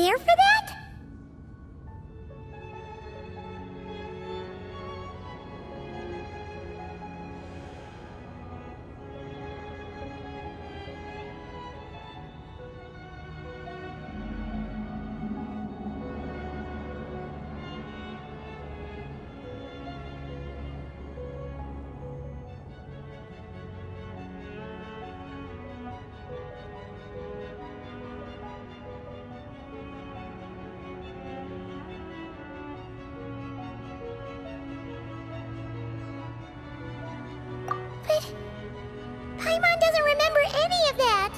there for that? But Paimon doesn't remember any of that.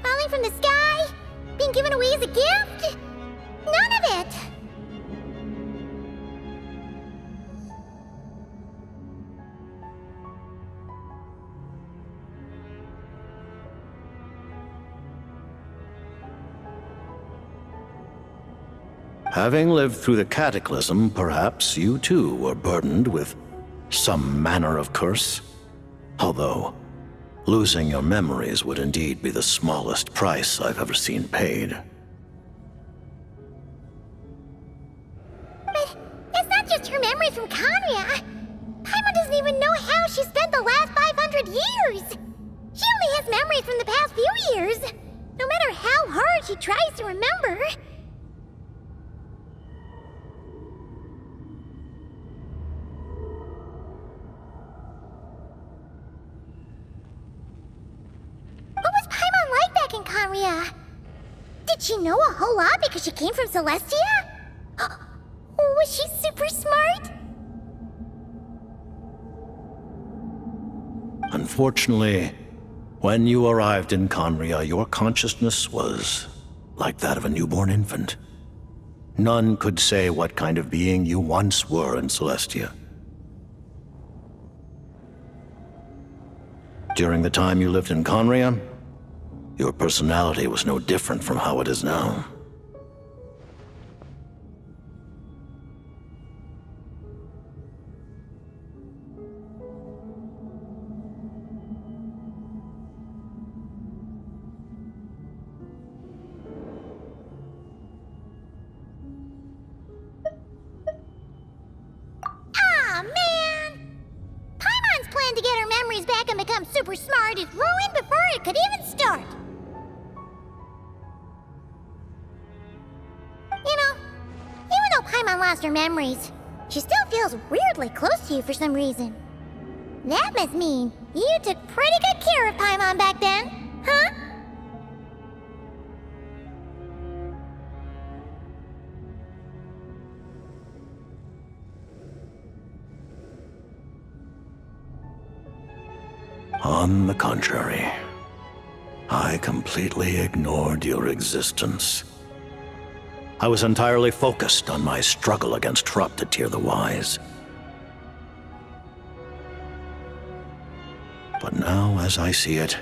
Falling from the sky? Being given away as a gift? None of it! Having lived through the cataclysm, perhaps you too were burdened with some manner of curse. Although, losing your memories would indeed be the smallest price I've ever seen paid. But it's not just her memories from Conria. Paimon doesn't even know how she spent the last 500 years. She only has memories from the past few years. No matter how hard she tries to remember. What was Paimon like back in Conria? Did she know a whole lot because she came from Celestia? Was she super smart? Unfortunately, when you arrived in Conria, your consciousness was like that of a newborn infant. None could say what kind of being you once were in Celestia. During the time you lived in Conria, your personality was no different from how it is now. Aw, man! Paimon's plan to get her memories back and become super smart is ruined before it could even start. You know, even though Paimon lost her memories, she still feels weirdly close to you for some reason. That must mean you took pretty good care of Paimon back then, huh? On the contrary, I completely ignored your existence. I was entirely focused on my struggle against Troptatir the Wise. But now, as I see it,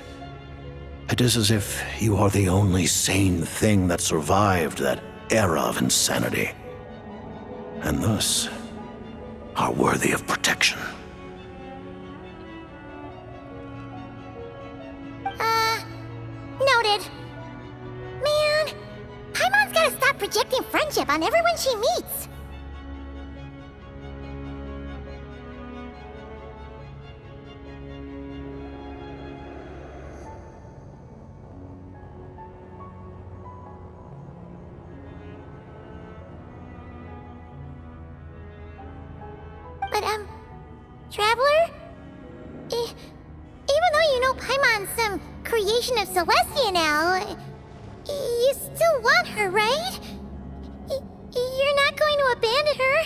it is as if you are the only sane thing that survived that era of insanity, and thus are worthy of protection. Noted. Man, Paimon's gotta stop projecting friendship on everyone she meets. But, Traveler? Even though you know Paimon's some creation of Celestia now, you still want her, right? You're not going to abandon her?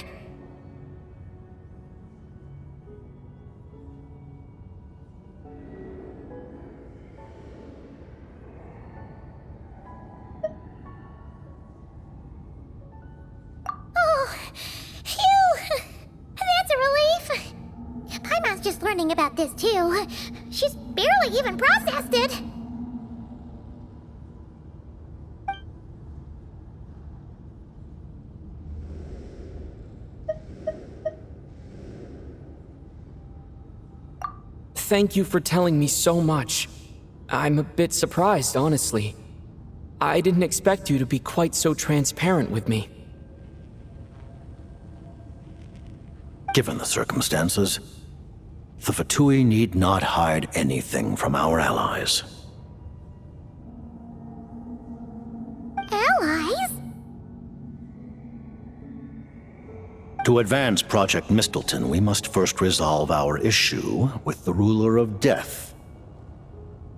Oh, phew! That's a relief. Paimon's just learning about this too. She's barely even processed it. Thank you for telling me so much. I'm a bit surprised, honestly. I didn't expect you to be quite so transparent with me. Given the circumstances, the Fatui need not hide anything from our allies. Allies? To advance Project Mistleton, we must first resolve our issue with the Ruler of Death.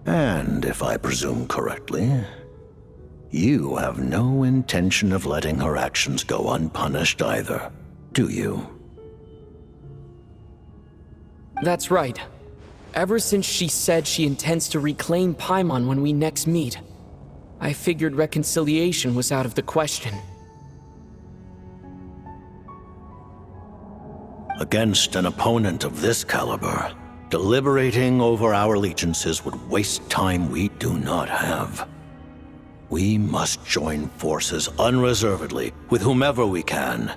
And, if I presume correctly, you have no intention of letting her actions go unpunished either, do you? That's right. Ever since she said she intends to reclaim Paimon when we next meet, I figured reconciliation was out of the question. Against an opponent of this caliber, deliberating over our allegiances would waste time we do not have. We must join forces unreservedly with whomever we can,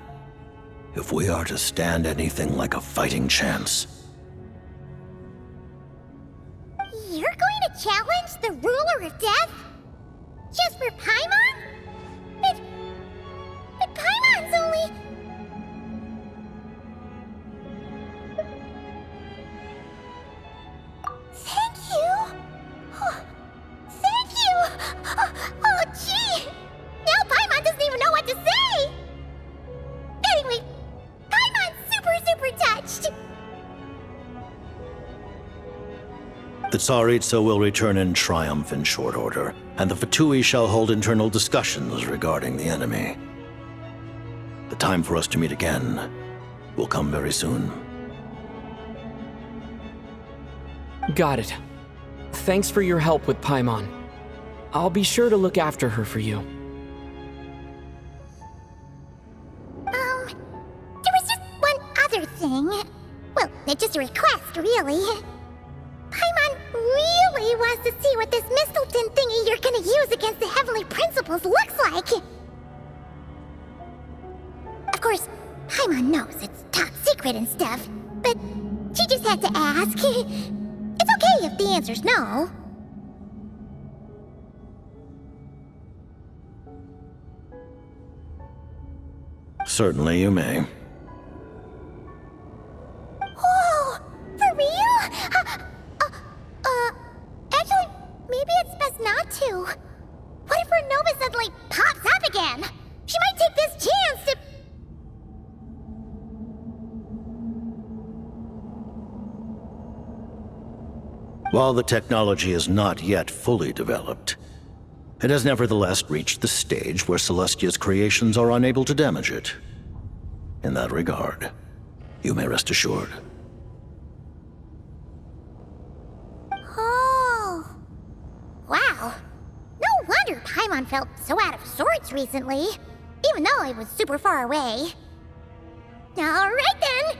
if we are to stand anything like a fighting chance. You're going to challenge the Ruler of Death? Just for Paimon? But Paimon's only... Thank you! Oh, thank you! Oh, gee! Now Paimon doesn't even know what to say! Anyway, Paimon's super touched! The Tsaritsa will return in triumph in short order, and the Fatui shall hold internal discussions regarding the enemy. The time for us to meet again will come very soon. Got it. Thanks for your help with Paimon. I'll be sure to look after her for you. There was just one other thing. Well, it's just a request, really. Paimon really wants to see what this Mistleton thingy you're gonna use against the Heavenly Principles looks like. Of course, Paimon knows it's top secret and stuff, but she just had to ask. It's okay if the answer's no. Certainly you may. Whoa! For real? Actually, maybe it's best not to. What if her Nova suddenly pops up again? She might take this chance to... While the technology is not yet fully developed, it has nevertheless reached the stage where Celestia's creations are unable to damage it. In that regard, you may rest assured. Oh. Wow. No wonder Paimon felt so out of sorts recently, even though it was super far away. Alright then!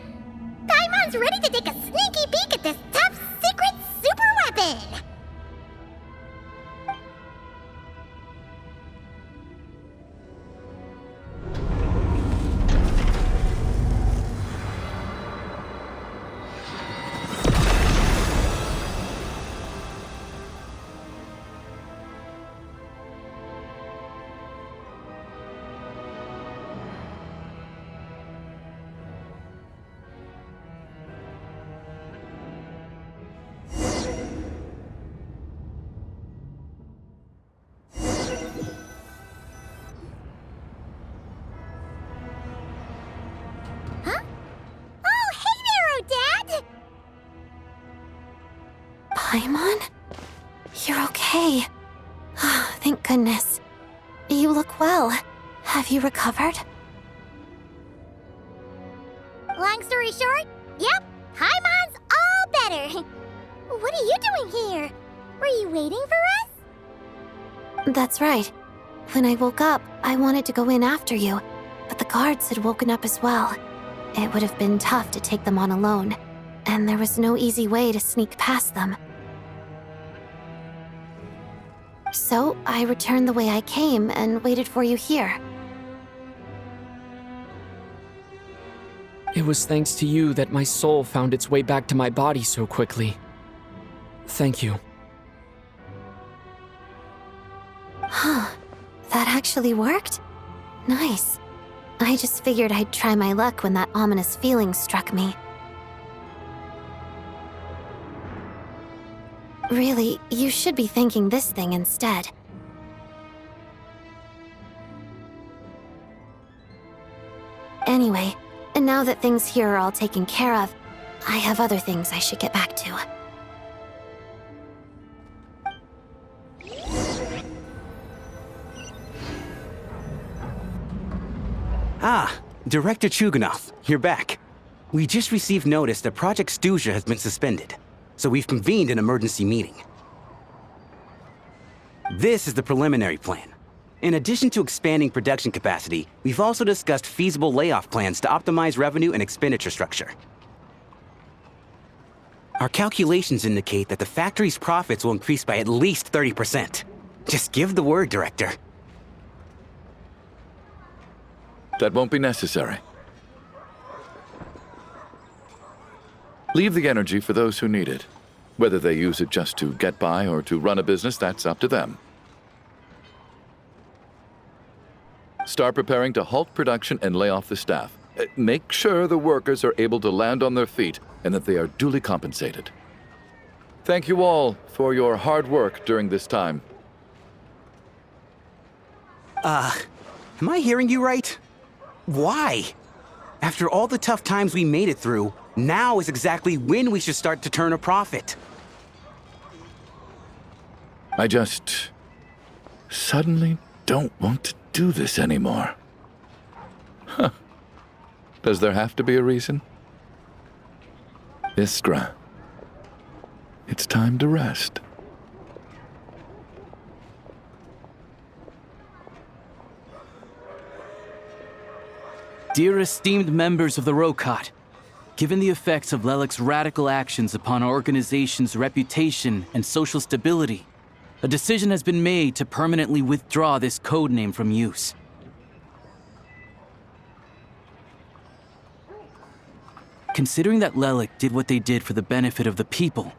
Paimon's ready to take a sneaky peek at this top secret super weapon! Paimon? You're okay. Thank goodness. You look well. Have you recovered? Long story short, yep, Paimon's all better. What are you doing here? Were you waiting for us? That's right. When I woke up, I wanted to go in after you, but the guards had woken up as well. It would have been tough to take them on alone, and there was no easy way to sneak past them. So I returned the way I came and waited for you here. It was thanks to you that my soul found its way back to my body so quickly. Thank you. Huh. That actually worked? Nice. I just figured I'd try my luck when that ominous feeling struck me. Really, you should be thanking this thing instead. Anyway, and now that things here are all taken care of, I have other things I should get back to. Ah, Director Chuganov, you're back. We just received notice that Project II-Geo has been suspended, so we've convened an emergency meeting. This is the preliminary plan. In addition to expanding production capacity, we've also discussed feasible layoff plans to optimize revenue and expenditure structure. Our calculations indicate that the factory's profits will increase by at least 30%. Just give the word, Director. That won't be necessary. Leave the energy for those who need it. Whether they use it just to get by or to run a business, that's up to them. Start preparing to halt production and lay off the staff. Make sure the workers are able to land on their feet and that they are duly compensated. Thank you all for your hard work during this time. Am I hearing you right? Why? After all the tough times we made it through, now is exactly when we should start to turn a profit. I just suddenly don't want to do this anymore. Huh. Does there have to be a reason? Iskra, it's time to rest. Dear esteemed members of the Rokot, given the effects of Lelik's radical actions upon our organization's reputation and social stability, a decision has been made to permanently withdraw this codename from use. Considering that Lelik did what they did for the benefit of the people,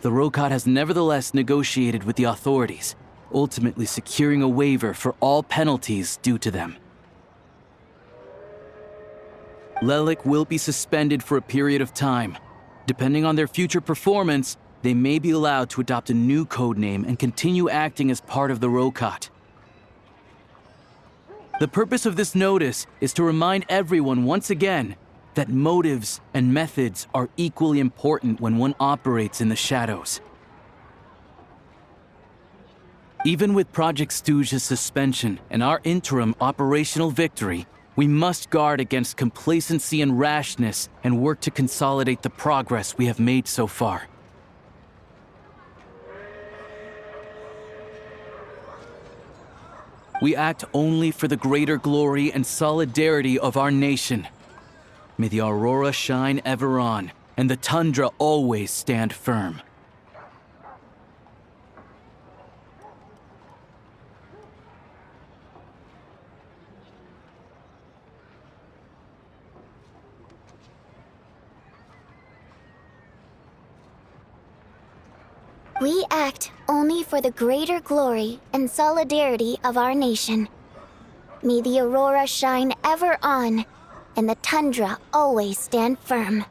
the Rokot has nevertheless negotiated with the authorities, ultimately securing a waiver for all penalties due to them. Lelik will be suspended for a period of time. Depending on their future performance, they may be allowed to adopt a new codename and continue acting as part of the Rokot. The purpose of this notice is to remind everyone once again that motives and methods are equally important when one operates in the shadows. Even with Project II-Geo's suspension and our interim operational victory, we must guard against complacency and rashness and work to consolidate the progress we have made so far. We act only for the greater glory and solidarity of our nation. May the aurora shine ever on, and the tundra always stand firm. We act only for the greater glory and solidarity of our nation. May the aurora shine ever on, and the tundra always stand firm.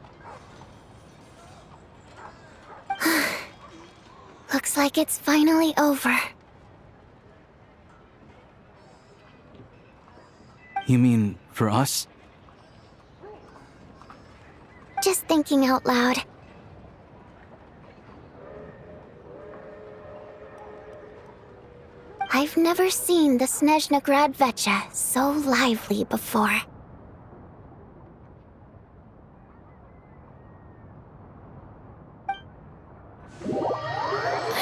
Looks like it's finally over. You mean for us? Just thinking out loud. I've never seen the Snezhna Grad Vecha so lively before.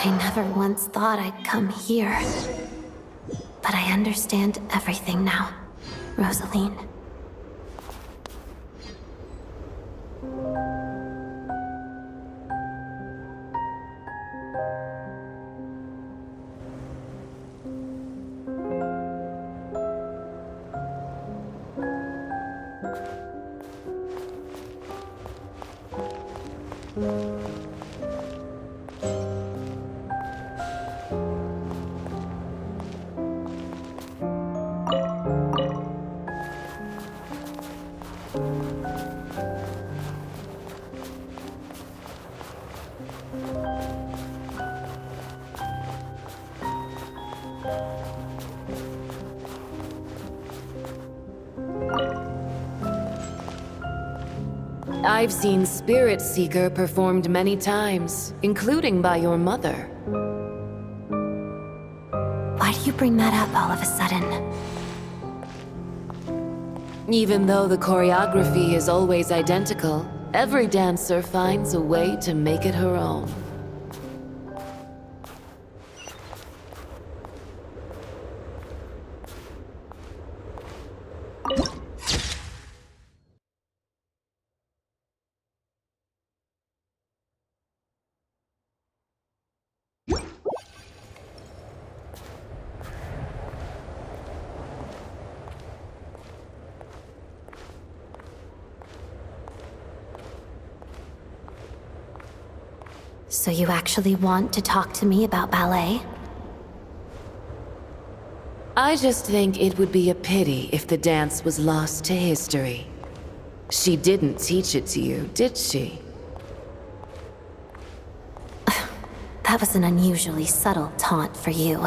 I never once thought I'd come here. But I understand everything now, Rosaline. I've seen Spirit Seeker performed many times, including by your mother. Why do you bring that up all of a sudden? Even though the choreography is always identical, every dancer finds a way to make it her own. So you actually want to talk to me about ballet? I just think it would be a pity if the dance was lost to history. She didn't teach it to you, did she? That was an unusually subtle taunt for you.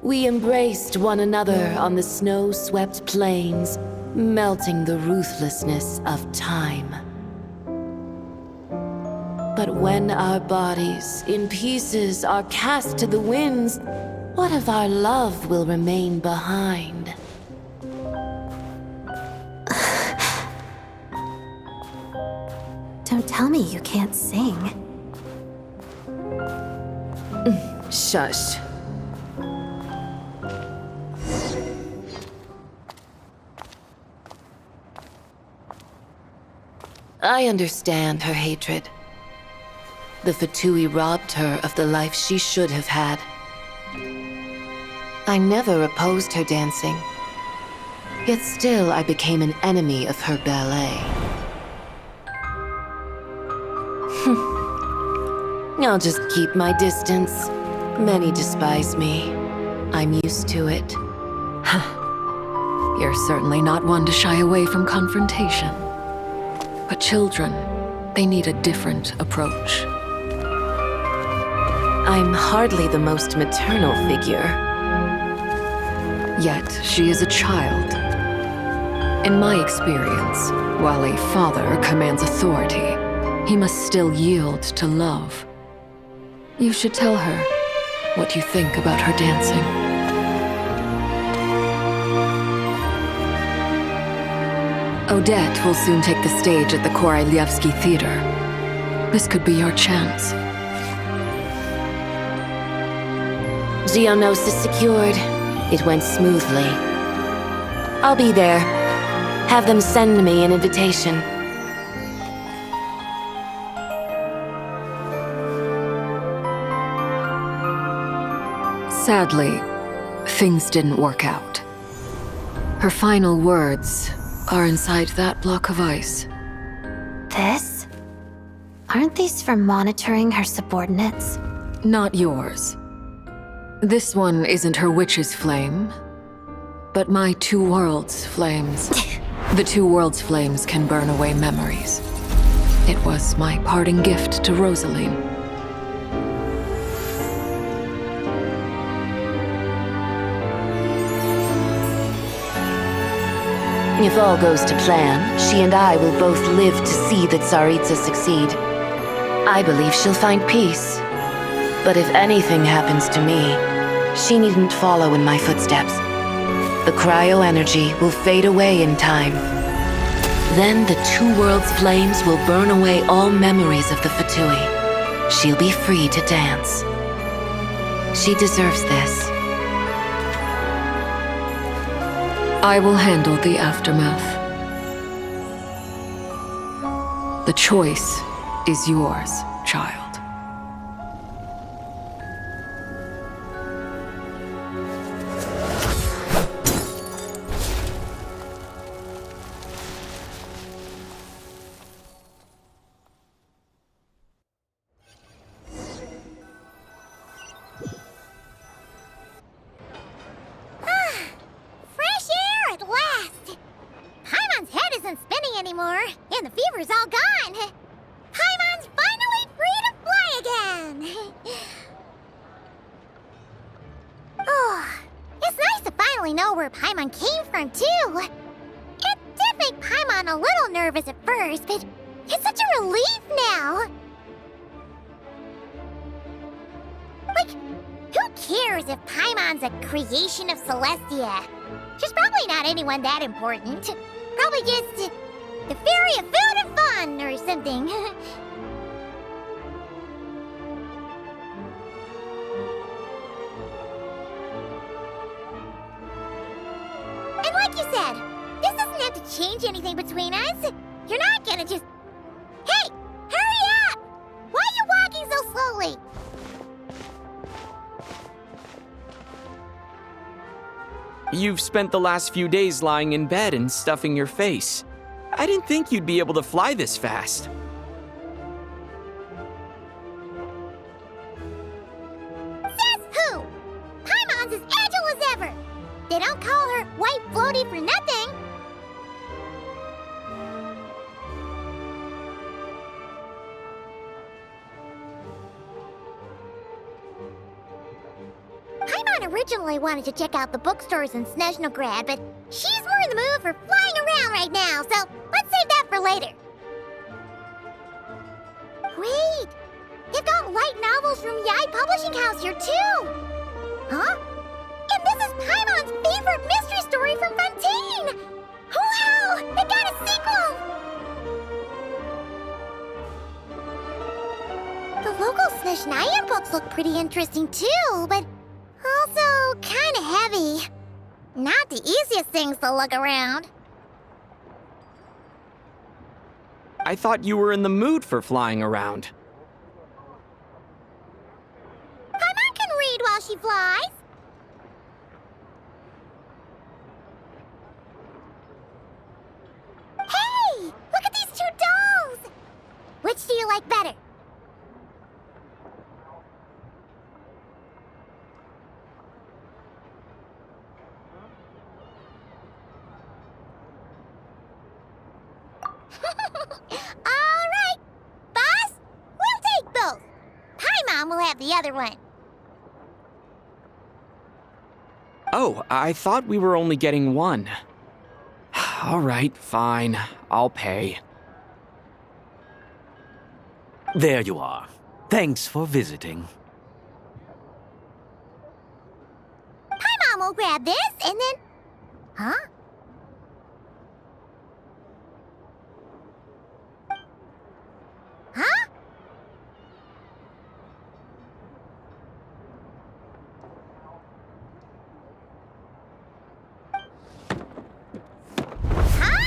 We embraced one another on the snow-swept plains, melting the ruthlessness of time. But when our bodies, in pieces, are cast to the winds, what of our love will remain behind? Don't tell me you can't sing. Shush. I understand her hatred. The Fatui robbed her of the life she should have had. I never opposed her dancing. Yet still I became an enemy of her ballet. I'll just keep my distance. Many despise me. I'm used to it. You're certainly not one to shy away from confrontation. But children, they need a different approach. I'm hardly the most maternal figure. Yet, she is a child. In my experience, while a father commands authority, he must still yield to love. You should tell her what you think about her dancing. Odette will soon take the stage at the Korolyevsky Theater. This could be your chance. Geonosis secured. It went smoothly. I'll be there. Have them send me an invitation. Sadly, things didn't work out. Her final words are inside that block of ice. This? Aren't these for monitoring her subordinates? Not yours. This one isn't her witch's flame, but my two worlds' flames. The two worlds' flames can burn away memories. It was my parting gift to Rosaline. If all goes to plan, she and I will both live to see the Tsaritsa succeed. I believe she'll find peace. But if anything happens to me, she needn't follow in my footsteps. The cryo-energy will fade away in time. Then the two worlds' flames will burn away all memories of the Fatui. She'll be free to dance. She deserves this. I will handle the aftermath. The choice is yours, child. know where Paimon came from, too. It did make Paimon a little nervous at first, but it's such a relief now. Like, who cares if Paimon's a creation of Celestia? She's probably not anyone that important. Probably just the fairy of food and fun or something. And like you said, this doesn't have to change anything between us. You're not gonna just... Hey! Hurry up! Why are you walking so slowly? You've spent the last few days lying in bed and stuffing your face. I didn't think you'd be able to fly this fast. Says who? Paimon's as agile as ever. They don't call her White Floaty for nothing. Paimon originally wanted to check out the bookstores in Snezhnograd, but she's more in the mood for flying around right now, so let's save that for later. Wait! They've got light novels from Yai Publishing House here, too! Huh? And this is Paimon's favorite mystery story from Fontaine! Wow! They got a sequel! The local Snezhnaya books look pretty interesting, too, but also kinda heavy. Not the easiest things to lug around. I thought you were in the mood for flying around. Paimon can read while she flies. Hey! Look at these two dolls! Which do you like better? Alright! Boss, we'll take both. Paimon will have the other one. Oh, I thought we were only getting one. All right, fine. I'll pay. There you are. Thanks for visiting. Paimon will grab this and then... Huh? Huh? Huh?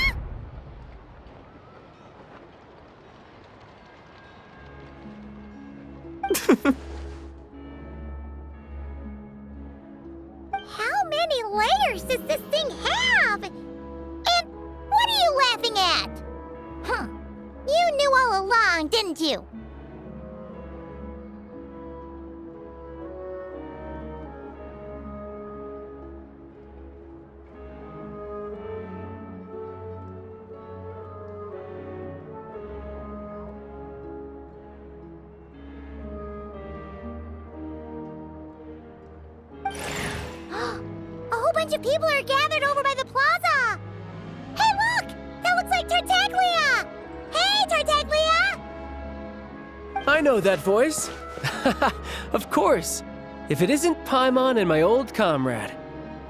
How many layers does this thing have? And what are you laughing at? Huh. You knew all along, didn't you? A whole bunch of people are gathered over by the plaza! Hey, look! That looks like Tartaglia! Hey, Tartaglia! I know that voice. Of course. If it isn't Paimon and my old comrade.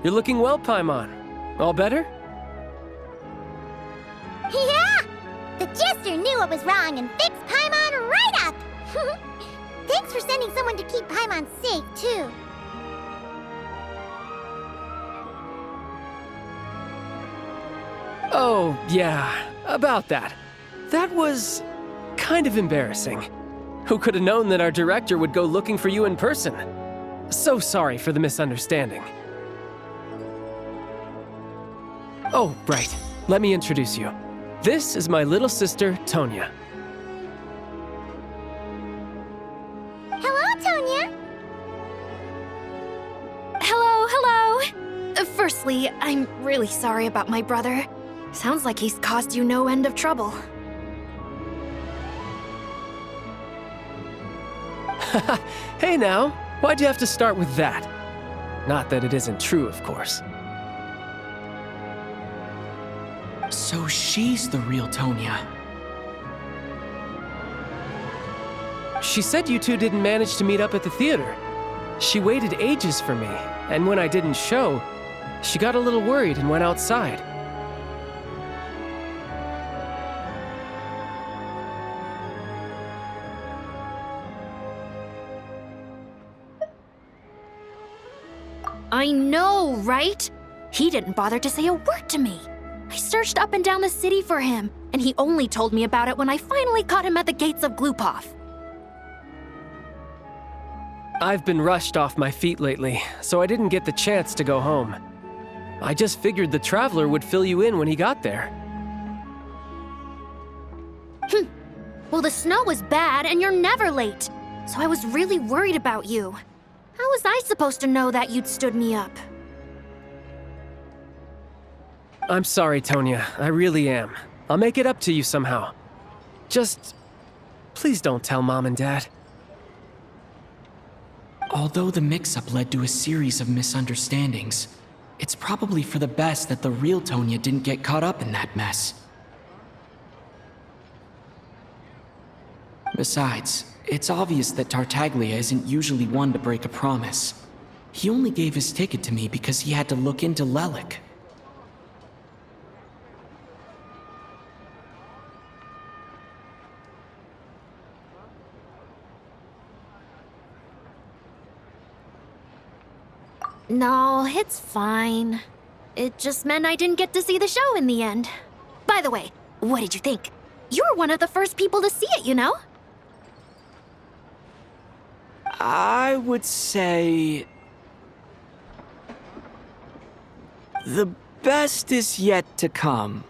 You're looking well, Paimon. All better? Yeah! The Jester knew what was wrong and fixed Paimon right up! Thanks for sending someone to keep Paimon safe, too. Oh, yeah. About that. That was kind of embarrassing. Who could have known that our director would go looking for you in person? So sorry for the misunderstanding. Oh, right. Let me introduce you. This is my little sister, Tonya. Hello, Tonya! Hello. Firstly, I'm really sorry about my brother. Sounds like he's caused you no end of trouble. Hey now, why'd you have to start with that? Not that it isn't true, of course. So she's the real Tonya. She said you two didn't manage to meet up at the theater. She waited ages for me, and when I didn't show, she got a little worried and went outside. I know, right? He didn't bother to say a word to me. I searched up and down the city for him, and he only told me about it when I finally caught him at the gates of Glupov. I've been rushed off my feet lately, so I didn't get the chance to go home. I just figured the Traveler would fill you in when he got there. Well, the snow was bad, and you're never late. So I was really worried about you. How was I supposed to know that you'd stood me up? I'm sorry, Tonya. I really am. I'll make it up to you somehow. Just... please don't tell Mom and Dad. Although the mix-up led to a series of misunderstandings, it's probably for the best that the real Tonya didn't get caught up in that mess. Besides, it's obvious that Tartaglia isn't usually one to break a promise. He only gave his ticket to me because he had to look into Lelik. No, it's fine. It just meant I didn't get to see the show in the end. By the way, what did you think? You were one of the first people to see it, you know? I would say... the best is yet to come.